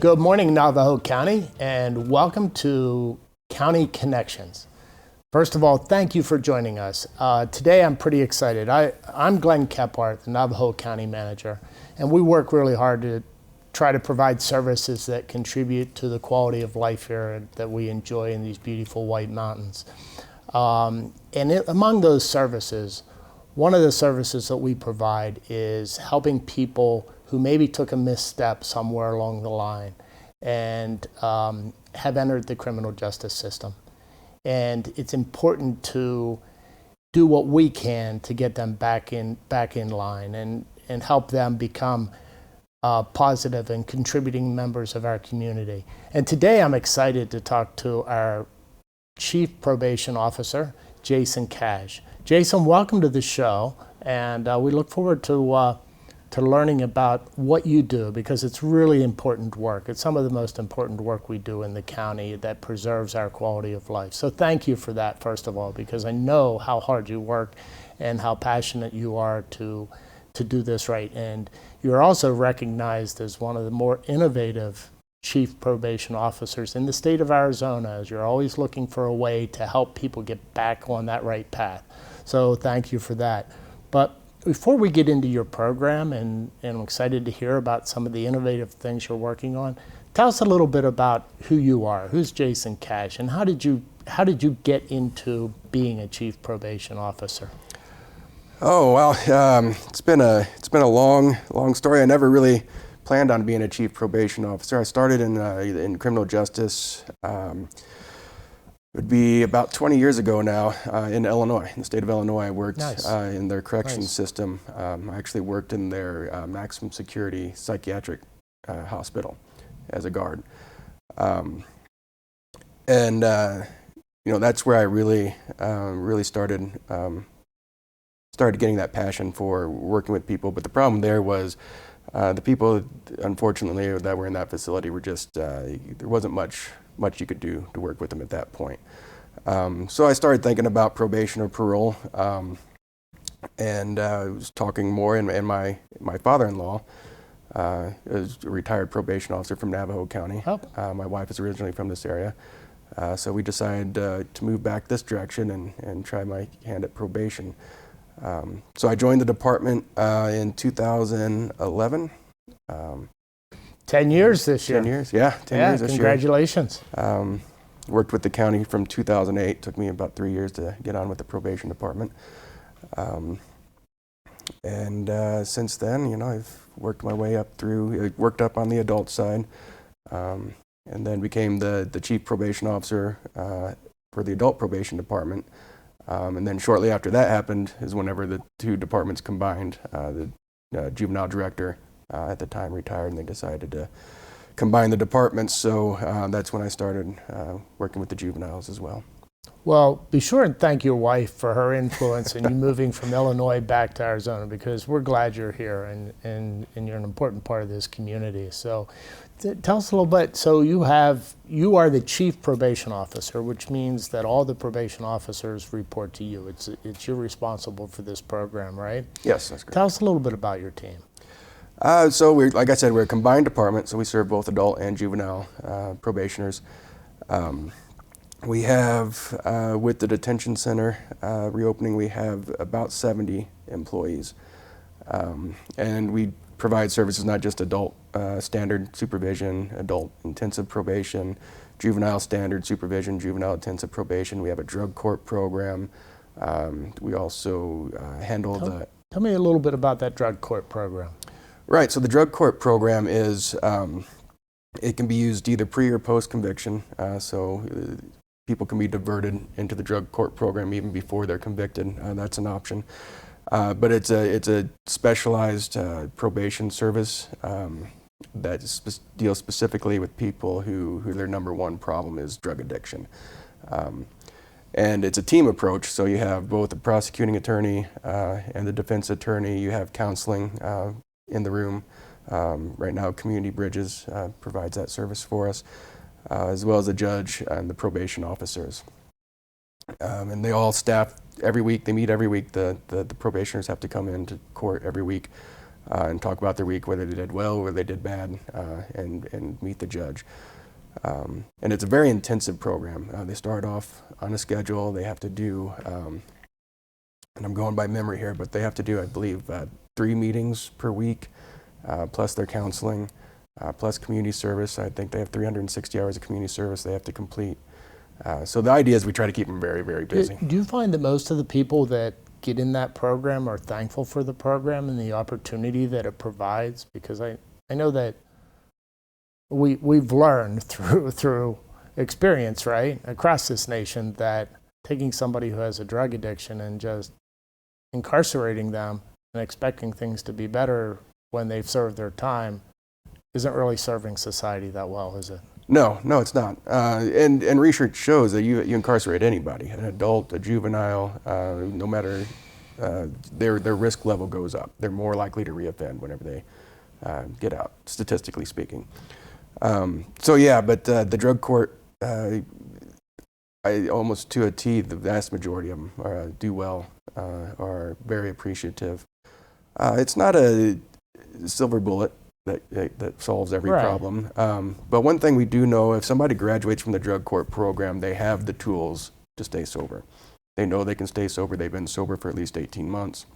Good morning, Navajo County, and welcome to County Connections. First of all, thank you for joining us. Today I'm pretty excited. I'm Glenn Kephart, the Navajo County Manager, and we work really hard to try to provide services that contribute to the quality of life here that we enjoy in these beautiful White Mountains. Among those services, one of the services that we provide is helping people who maybe took a misstep somewhere along the line and have entered the criminal justice system. And it's important to do what we can to get them back in line and help them become positive and contributing members of our community. And today I'm excited to talk to our Chief Probation Officer, Jason Cash. Jason, welcome to the show, and we look forward to learning about what you do, because it's really important work. It's some of the most important work we do in the county that preserves our quality of life. So thank you for that, first of all, because I know how hard you work and how passionate you are to do this right. And you're also recognized as one of the more innovative chief probation officers in the state of Arizona, as you're always looking for a way to help people get back on that right path. So thank you for that. But before we get into your program, and I'm excited to hear about some of the innovative things you're working on, tell us a little bit about who you are. Who's Jason Cash, and how did you get into being a chief probation officer? Oh well, it's been a long story. I never really planned on being a chief probation officer. I started in criminal justice. It would be about 20 years ago now in Illinois, in the state of Illinois. I worked in their corrections system. I actually worked in their maximum security psychiatric hospital as a guard. That's where I really started getting that passion for working with people. But the problem there was the people, unfortunately, that were in that facility were just, there wasn't much you could do to work with them at that point. So I started thinking about probation or parole, and I was talking more, and my father-in-law is a retired probation officer from Navajo County. Oh. My wife is originally from this area, so we decided to move back this direction and try my hand at probation. So I joined the department in 2011. 10 years this year. 10 years, yeah. 10 years this year. Congratulations. Worked with the county from 2008. Took me about 3 years to get on with the probation department. Since then, I've worked my way up through, worked up on the adult side, and then became the chief probation officer for the adult probation department. And then shortly after that happened is whenever the two departments combined. The juvenile director at the time retired, and they decided to combine the departments. So that's when I started working with the juveniles as well. Well, be sure and thank your wife for her influence in you moving from Illinois back to Arizona, because we're glad you're here and you're an important part of this community. So tell us a little bit. So you are the chief probation officer, which means that all the probation officers report to you. It's you're responsible for this program, right? Yes, that's correct. Tell us a little bit about your team. So like I said, we're a combined department, so we serve both adult and juvenile probationers. We have, with the detention center reopening, we have about 70 employees. And we provide services, not just adult standard supervision, adult intensive probation, juvenile standard supervision, juvenile intensive probation. We have a drug court program. We also handle Tell me a little bit about that drug court program. Right, so the drug court program is, it can be used either pre or post conviction, so people can be diverted into the drug court program even before they're convicted. That's an option. But it's a specialized probation service that deals specifically with people who their number one problem is drug addiction. And it's a team approach, so you have both the prosecuting attorney and the defense attorney. You have counseling in the room. Right now, Community Bridges provides that service for us, as well as the judge and the probation officers. And they all staff every week. They meet every week. The probationers have to come into court every week and talk about their week, whether they did well, whether they did bad, and meet the judge. And it's a very intensive program. They start off on a schedule. They have to do, and I'm going by memory here, but they have to do, I believe, 3 meetings per week, plus their counseling, plus community service. I think they have 360 hours of community service they have to complete. So the idea is we try to keep them very, very busy. Do you find that most of the people that get in that program are thankful for the program and the opportunity that it provides? Because I know that we've learned through experience, right, across this nation, that taking somebody who has a drug addiction and just incarcerating them and expecting things to be better when they've served their time isn't really serving society that well, is it? No, it's not. And research shows that you incarcerate anybody, an adult, a juvenile, no matter, their risk level goes up. They're more likely to reoffend whenever they get out, statistically speaking. So yeah, but the drug court, I almost to a T, the vast majority of them do well, are very appreciative. It's not a silver bullet that solves every problem. But one thing we do know, if somebody graduates from the drug court program, they have the tools to stay sober. They know they can stay sober. They've been sober for at least 18 months.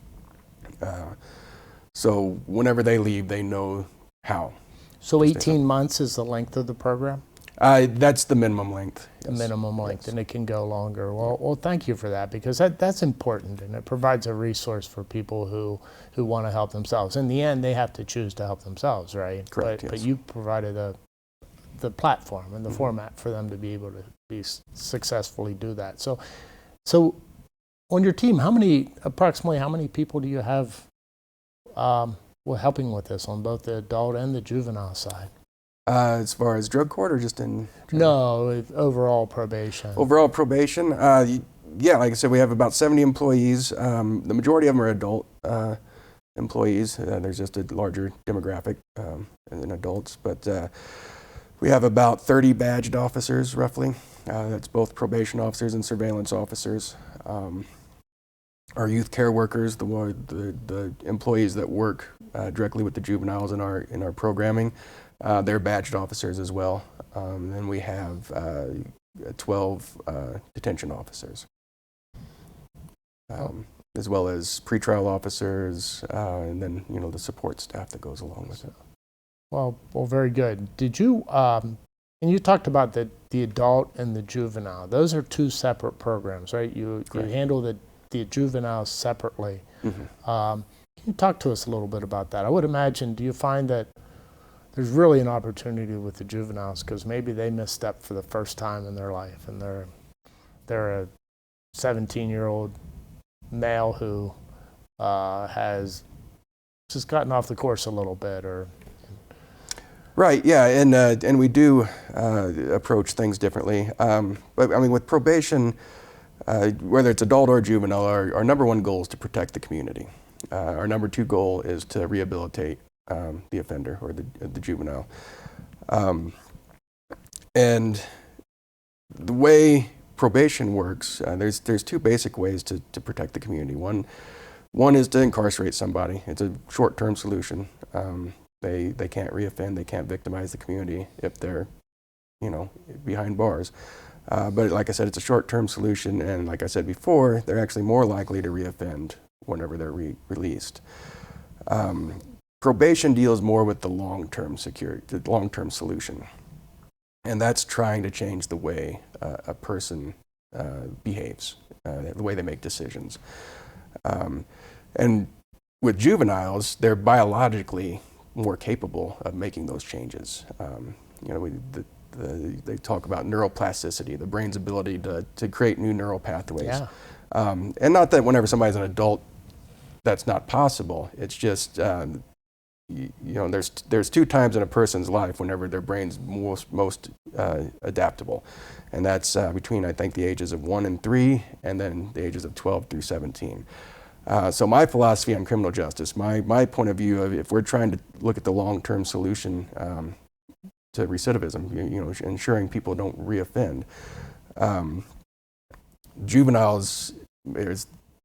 So whenever they leave, they know how. So 18 months is the length of the program? That's the minimum length. The minimum length, and it can go longer. Well, thank you for that, because that's important, and it provides a resource for people who want to help themselves. In the end, they have to choose to help themselves, right? Correct, But yes. you provided the platform and the format for them to be able to successfully do that. So on your team, approximately how many people do you have helping with this on both the adult and the juvenile side? As far as drug court or just in general? No, overall probation. Overall probation, yeah, like I said, we have about 70 employees. The majority of them are adult employees. There's just a larger demographic than adults, but we have about 30 badged officers, roughly. That's both probation officers and surveillance officers. Our youth care workers, the employees that work directly with the juveniles in our programming, they're badged officers as well. Then we have 12 detention officers, as well as pretrial officers, and then the support staff that goes along with it. Well, very good. Did you? And you talked about the adult and the juvenile. Those are 2 separate programs, right? You handle the juveniles separately. Mm-hmm. Can you talk to us a little bit about that? I would imagine, do you find that there's really an opportunity with the juveniles because maybe they misstep for the first time in their life, and they're a 17-year-old male who has just gotten off the course a little bit, or Right, yeah, and we do approach things differently. But I mean, with probation, whether it's adult or juvenile, our number 1 goal is to protect the community. Our number 2 goal is to rehabilitate the offender or the juvenile. And the way probation works, there's 2 basic ways to protect the community. One is to incarcerate somebody. It's a short-term solution. They can't reoffend, they can't victimize the community if they're, behind bars. But like I said, it's a short-term solution, and like I said before, they're actually more likely to reoffend whenever they're released. Probation deals more with the long-term solution, and that's trying to change the way a person behaves, the way they make decisions. And with juveniles, they're biologically more capable of making those changes. They talk about neuroplasticity, the brain's ability to create new neural pathways. yeah. And not that whenever somebody's an adult, that's not possible. It's just, there's 2 times in a person's life whenever their brain's most adaptable. And that's between, I think, the ages of 1 and 3, and then the ages of 12 through 17. So my philosophy on criminal justice, my point of view, if we're trying to look at the long-term solution to recidivism, ensuring people don't reoffend, juveniles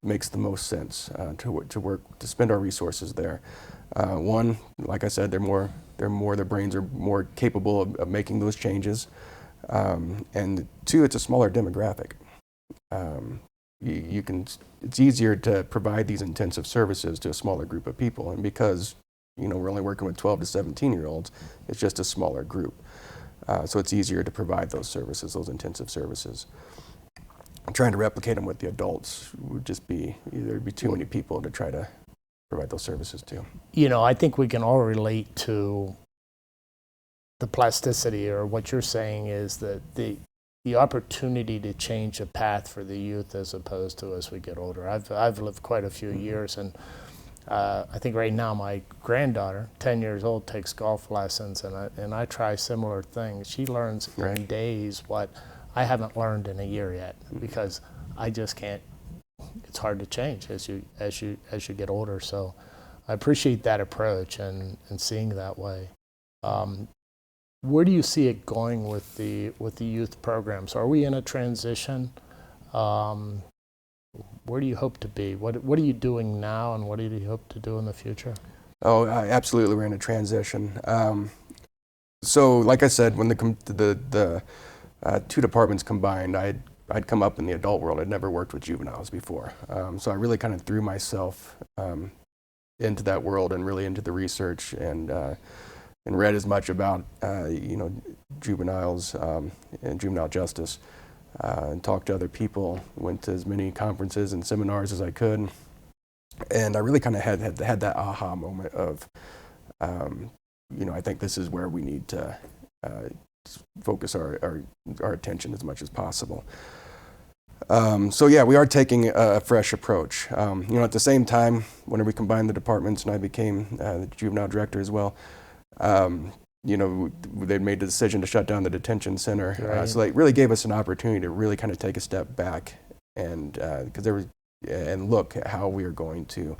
makes the most sense to spend our resources there. One, like I said, their brains are more capable of making those changes. And two, it's a smaller demographic. It's easier to provide these intensive services to a smaller group of people. And because, we're only working with 12 to 17-year-olds, it's just a smaller group. So it's easier to provide those services, those intensive services. Trying to replicate them with the adults would just there'd be too many people to try to provide those services to. I think we can all relate to the plasticity, or what you're saying is that the opportunity to change a path for the youth as opposed to as we get older. I've lived quite a few years, and I think right now my granddaughter, 10 years old, takes golf lessons, and I try similar things. She learns in days what I haven't learned in a year yet, because I just can't. It's hard to change as you get older. So I appreciate that approach and seeing that way. Where do you see it going with the youth programs? Are we in a transition? Where do you hope to be? What are you doing now, and what do you hope to do in the future? Oh, absolutely, we're in a transition. So, like I said, when the two departments combined, I'd come up in the adult world. I'd never worked with juveniles before, so I really kind of threw myself into that world and really into the research and read as much about juveniles and juvenile justice. And talked to other people, went to as many conferences and seminars as I could, and I really kind of had that aha moment of, I think this is where we need to focus our attention as much as possible. So yeah, we are taking a fresh approach. At the same time, whenever we combined the departments and I became the juvenile director as well, they made the decision to shut down the detention center. Right. So they really gave us an opportunity to really kind of take a step back and look at how we're going to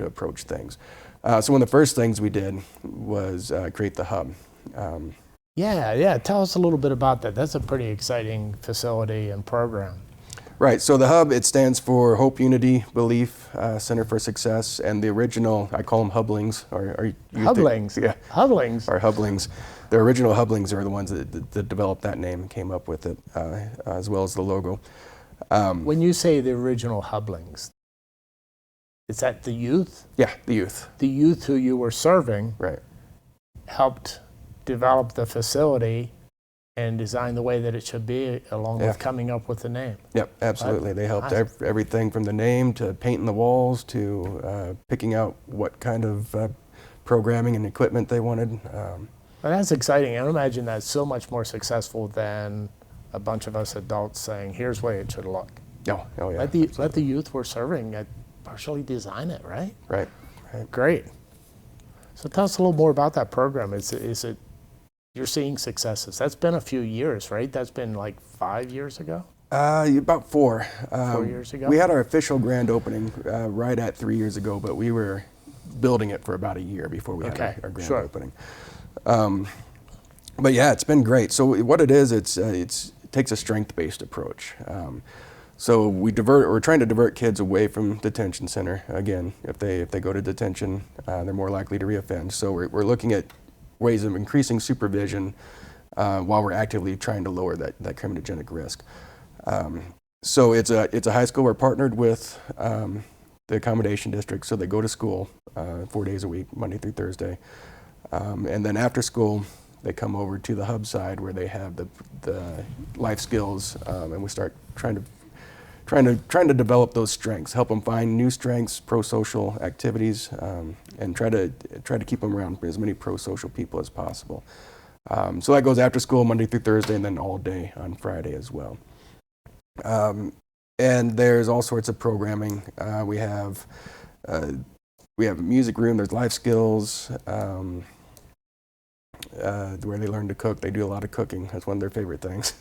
approach things. So one of the first things we did was create the hub. Yeah. Tell us a little bit about that. That's a pretty exciting facility and program. Right, so the hub, it stands for Hope, Unity, Belief, Center for Success, and the original, I call them hublings. Hublings? Yeah. Hublings? Our hublings. The original hublings are the ones that developed that name and came up with it, as well as the logo. When you say the original hublings, is that the youth? Yeah, the youth. The youth who you were serving helped develop the facility and design the way that it should be, along with coming up with the name. Yep, absolutely. They helped everything from the name to painting the walls to picking out what kind of programming and equipment they wanted. Well, that's exciting. I imagine that's so much more successful than a bunch of us adults saying, here's the way it should look. Oh yeah. Let the youth we're serving partially design it, right? Right. Great. So tell us a little more about that program. Is it you're seeing successes? That's been a few years, right? That's been like 5 years ago? About 4. 4 years ago? We had our official grand opening right at 3 years ago, but we were building it for about a year before we had our grand opening. But yeah, it's been great. So what it is, it takes a strength-based approach. So we're trying to divert kids away from detention center. Again, if they go to detention, they're more likely to reoffend. So we're looking at ways of increasing supervision while we're actively trying to lower that criminogenic risk. So it's a high school. We're partnered with the accommodation district, so they go to school 4 days a week, Monday through Thursday, and then after school they come over to the hub side where they have the life skills, and we start trying to develop those strengths, help them find new strengths, pro-social activities, and try to keep them around as many pro-social people as possible. So that goes after school, Monday through Thursday, and then all day on Friday as well. And there's all sorts of programming. We have a music room. There's life skills. Where they learn to cook. They do a lot of cooking. That's one of their favorite things.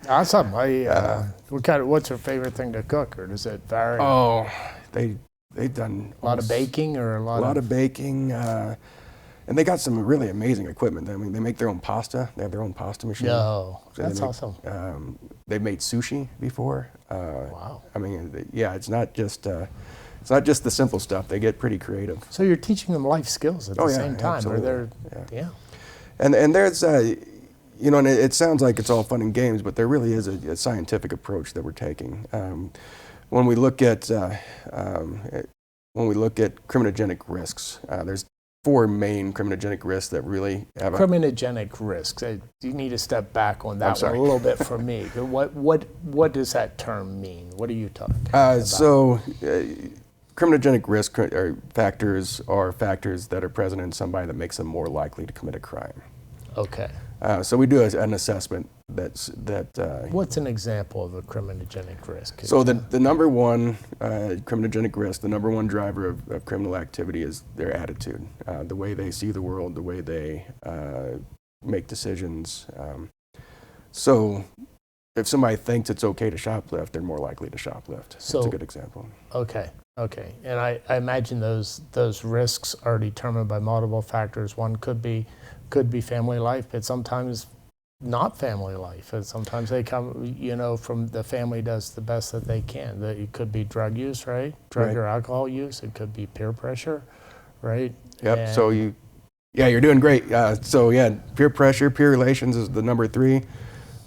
Awesome. What's your favorite thing to cook, or does it vary? Oh, they've done a lot of baking, or a lot of baking, and they got some really amazing equipment. I mean, they make their own pasta. They have their own pasta machine. No, So that's awesome. They've made sushi before. Wow. I mean, yeah, it's not just it's not just the simple stuff. They get pretty creative. So you're teaching them life skills at the same time. Absolutely. Or yeah. And there's, and it sounds like it's all fun and games, but there really is a scientific approach that we're taking. When we look at criminogenic risks, there's 4 main criminogenic risks that really have criminogenic risks. You need to step back on that one a little bit for me. What does that term mean? What are you talking about? Criminogenic risk factors are factors that are present in somebody that makes them more likely to commit a crime. Okay. So we do an assessment What's an example of a criminogenic risk? So the number one criminogenic risk, the number one driver of criminal activity is their attitude, the way they see the world, the way they make decisions. So if somebody thinks it's okay to shoplift, they're more likely to shoplift. So, that's a good example. Okay. And I imagine those risks are determined by multiple factors. One could be family life, but sometimes not family life. And sometimes they come, from the family does the best that they can. It could be drug use, right? Drug or alcohol use. It could be peer pressure, right? Yep. And so you're doing great. Peer pressure, peer relations is the number 3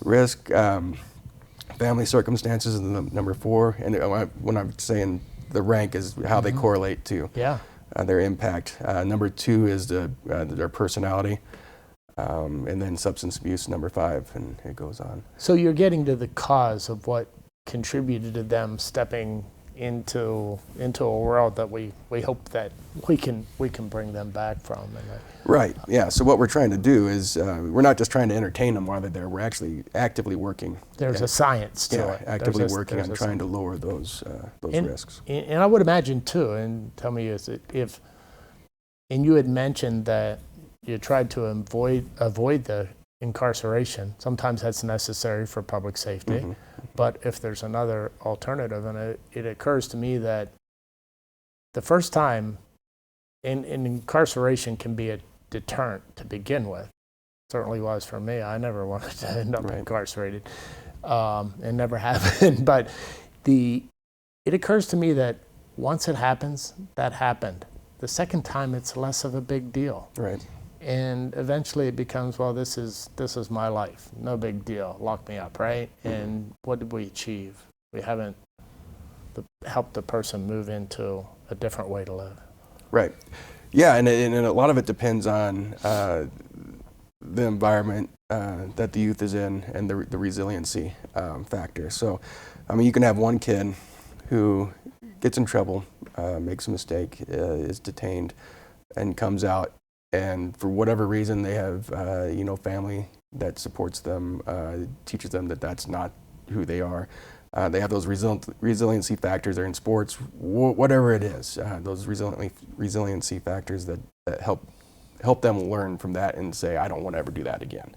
risk. Family circumstances is the number 4. And when I'm saying the rank is how they correlate to their impact. Number 2 is their personality. And then substance abuse, number 5, and it goes on. So you're getting to the cause of what contributed to them stepping into a world that we hope that we can bring them back from. Right. Yeah. So what we're trying to do is we're not just trying to entertain them while they're there. We're actually actively working. There's a science to it. Actively working on trying to lower those risks. And I would imagine too. And tell me, and you had mentioned that you tried to avoid the incarceration. Sometimes that's necessary for public safety, but if there's another alternative, and it occurs to me that the first time in incarceration can be a deterrent to begin with. Certainly was for me. I never wanted to end up incarcerated, and never have been. But it occurs to me that once it happens, that happened. The second time, it's less of a big deal. Right. And eventually it becomes, well, this is my life. No big deal. Lock me up, right? And what did we achieve? We haven't helped the person move into a different way to live. Right. Yeah, and a lot of it depends on the environment that the youth is in and the resiliency factor. So, you can have one kid who gets in trouble, makes a mistake, is detained, and comes out. And for whatever reason, they have, family that supports them, teaches them that that's not who they are. They have those resiliency factors. They're in sports, whatever it is. Those resiliency factors that help them learn from that and say, I don't want to ever do that again.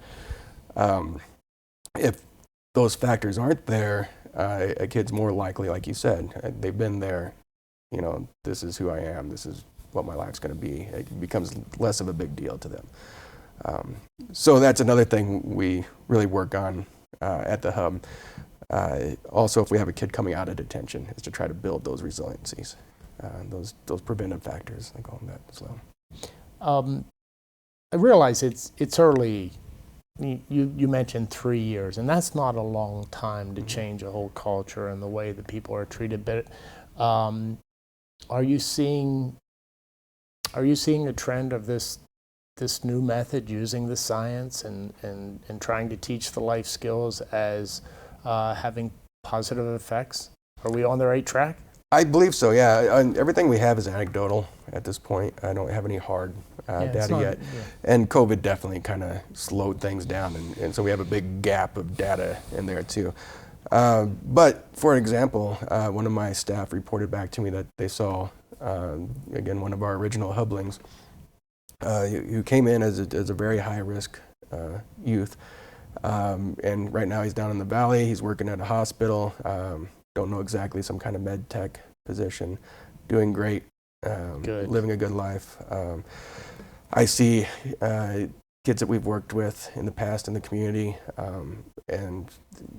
If those factors aren't there, a kid's more likely, like you said, they've been there. This is who I am. This is what my life's going to be. It becomes less of a big deal to them. So that's another thing we really work on at the hub. Also, if we have a kid coming out of detention, is to try to build those resiliencies, those preventive factors. I call them that as well. I realize it's early. You mentioned 3 years, and that's not a long time to change a whole culture and the way that people are treated. But are you seeing a trend of this new method using the science and trying to teach the life skills as having positive effects? Are we on the right track? I believe so, yeah. Everything we have is anecdotal at this point. I don't have any hard data yet. Yeah. And COVID definitely kind of slowed things down, and so we have a big gap of data in there too. But for example, one of my staff reported back to me that they saw, again, one of our original hublings, who came in as a very high-risk youth. And right now he's down in the valley. He's working at a hospital. Don't know exactly, some kind of med tech position. Doing great. Living a good life. I see kids that we've worked with in the past in the community, and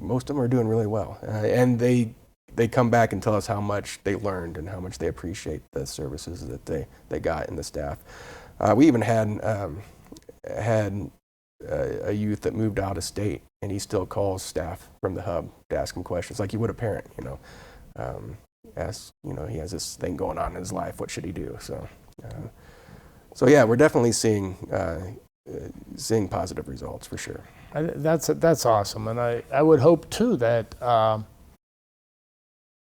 most of them are doing really well. And they they come back and tell us how much they learned and how much they appreciate the services that they got and the staff. We even had a youth that moved out of state, and he still calls staff from the hub to ask him questions like you would a parent, he has this thing going on in his life, what should he do? So yeah, we're definitely seeing positive results for sure. That's awesome, and I would hope too that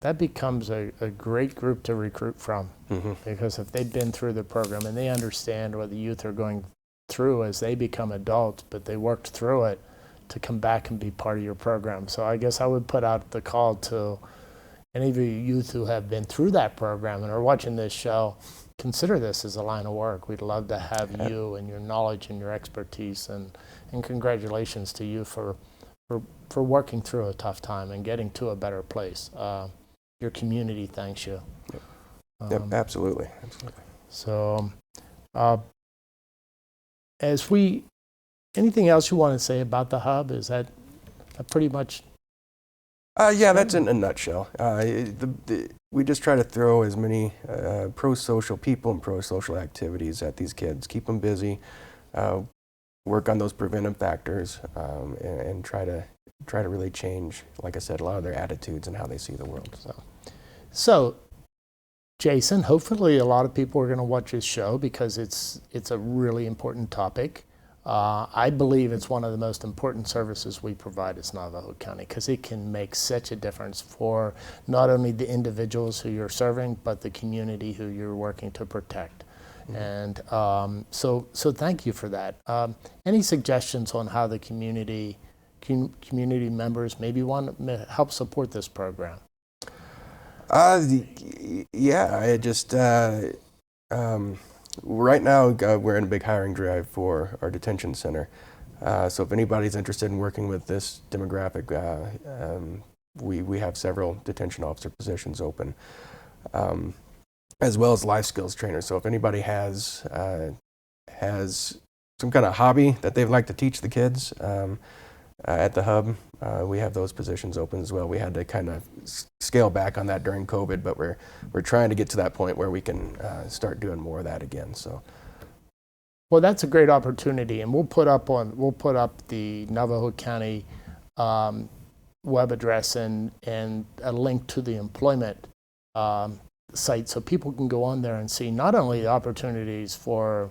that becomes a great group to recruit from, because if they've been through the program and they understand what the youth are going through as they become adults, but they worked through it, to come back and be part of your program. So I guess I would put out the call to any of you youth who have been through that program and are watching this show. Consider this as a line of work. We'd love to have you and your knowledge and your expertise, and congratulations to you for working through a tough time and getting to a better place. Your community thanks you. Yep, absolutely. So, anything else you want to say about the hub? Is that pretty much? Yeah, that's in a nutshell. We just try to throw as many pro-social people and pro-social activities at these kids, keep them busy, work on those preventive factors, and try to really change, like I said, a lot of their attitudes and how they see the world. So Jason, hopefully a lot of people are going to watch this show because it's a really important topic. I believe it's one of the most important services we provide as Navajo County, because it can make such a difference for not only the individuals who you're serving, but the community who you're working to protect. And so thank you for that. Any suggestions on how the community members maybe want to help support this program? Yeah, I just right now we're in a big hiring drive for our detention center. So if anybody's interested in working with this demographic, we have several detention officer positions open, as well as life skills trainers. So if anybody has some kind of hobby that they'd like to teach the kids at the hub, we have those positions open as well. We had to kind of scale back on that during COVID, but we're trying to get to that point where we can start doing more of that again. So, well, that's a great opportunity, and we'll put up the Navajo County web address and a link to the employment site, so people can go on there and see not only the opportunities for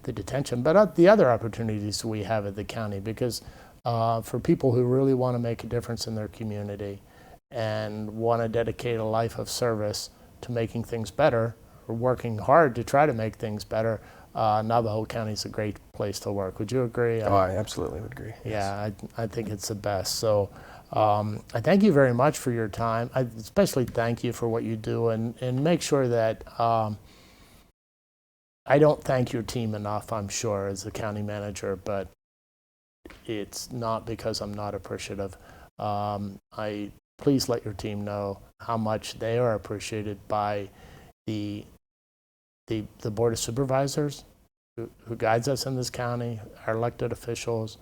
the detention, but the other opportunities we have at the county, because for people who really want to make a difference in their community and want to dedicate a life of service to making things better, or working hard to try to make things better, Navajo County is a great place to work. Would you agree? Oh, I absolutely would agree. Yeah, yes. I think it's the best. So I thank you very much for your time. I especially thank you for what you do, and make sure that I don't thank your team enough, I'm sure, as the county manager, but it's not because I'm not appreciative. Please let your team know how much they are appreciated by the Board of Supervisors who guides us in this county, our elected officials,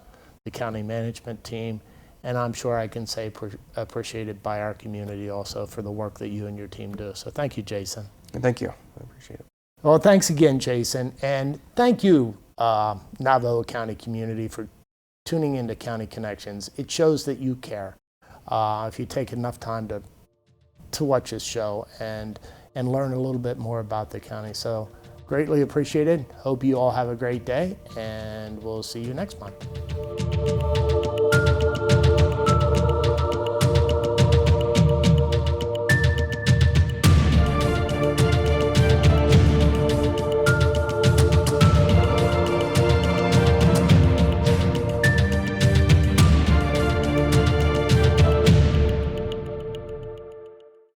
the county management team, and I'm sure I can say appreciated by our community also for the work that you and your team do. So thank you, Jason. Thank you. I appreciate it. Well, thanks again, Jason, and thank you, Navajo County community, for tuning into County Connections. It shows that you care. If you take enough time to watch this show and learn a little bit more about the county. So greatly appreciated. Hope you all have a great day, and we'll see you next month.